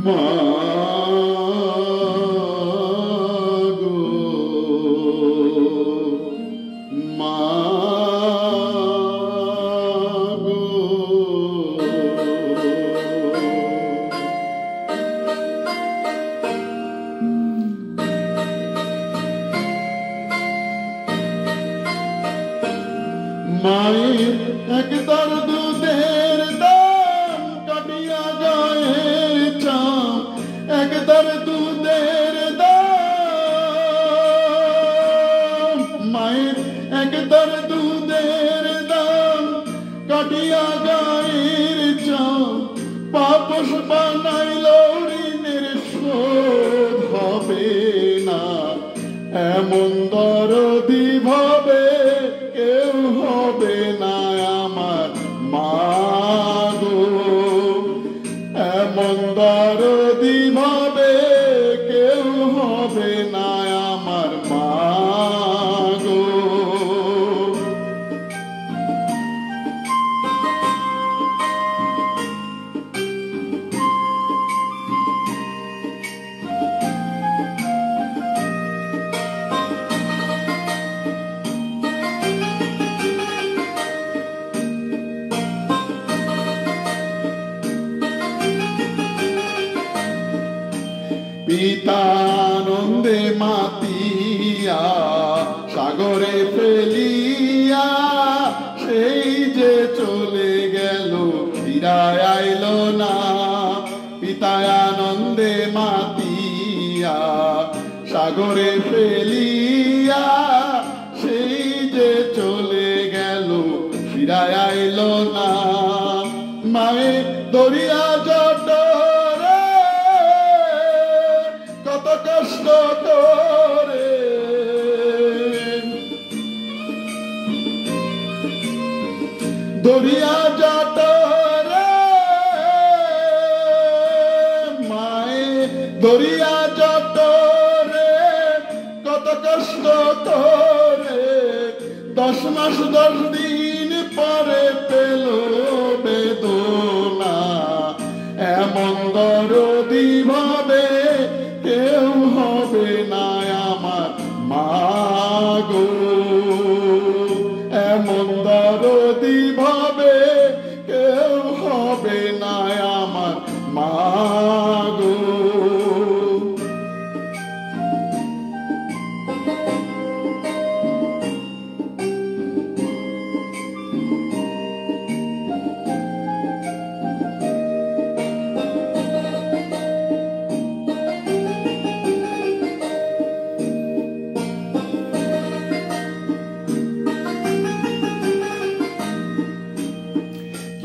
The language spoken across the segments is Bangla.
মা গো মা গো মায়ের একদার দুধের দাম কাটিয়া গায়ের চাম একদার দুধের দাম মায়ের একদার দুধের দাম কাটিয়া গায়ের চাম পাপস বানাইল ঋণের শোধ হবে না এমন দরদি ভাবে কেউ হবে না আমার মা গো এমন দরদি ভাবে কেউ হবে না আমার মা গো পিতানন্দে মাতিয়া সাগরে ফেলিয়া সেই যে চলে গেল ফিরায় আইল না পিতানন্দে মাতিয়া সাগরে ফেলিয়া সেই যে চলে গেল ফিরায় আইল না মায়ে দরিয়া জট কষ্ট করে দরিয়া জট মায়ে দরিয়া জট কত কষ্ট করে 10 মাস 10 দিন পরে পেল বেদনা এমন দরদি ভাবে কেউ হবে না আমার মা গো এমন দরদি ভাবে কেউ হবে না আমার মা গো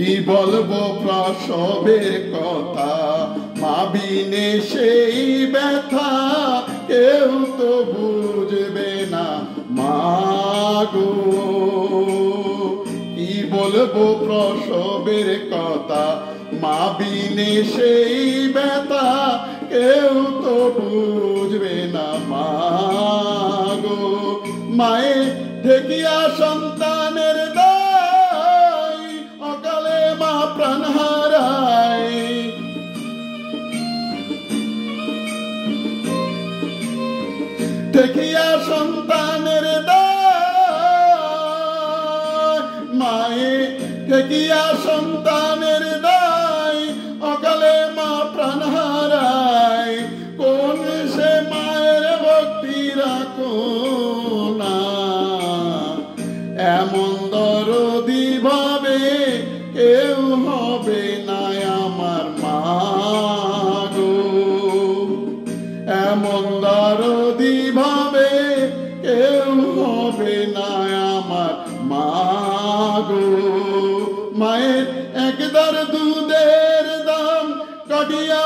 কি বলবো প্রসবের কথা মা বিনে সেই ব্যথা কেউ তো বুঝবে না মা গো কি বলবো প্রসবের কথা মা বিনে সেই ব্যথা কেউ তো বুঝবে না মা গো মায়ে ঠেকিয়া সন্তানের প্রাণ হারায় ঠেকিয়া সন্তানের দায় মায়ে ঠেকিয়া সন্তানের দায় অকালে মা প্রাণ হারায় কোন সে মায়ের ভক্তি রাখো না এমন দরদি ভাবে কেউ হবে না আমার মা গো এমন দরদি ভাবে কেউ হবে না আমার মা গো মায়ের একদার দুধের দাম কাটিয়া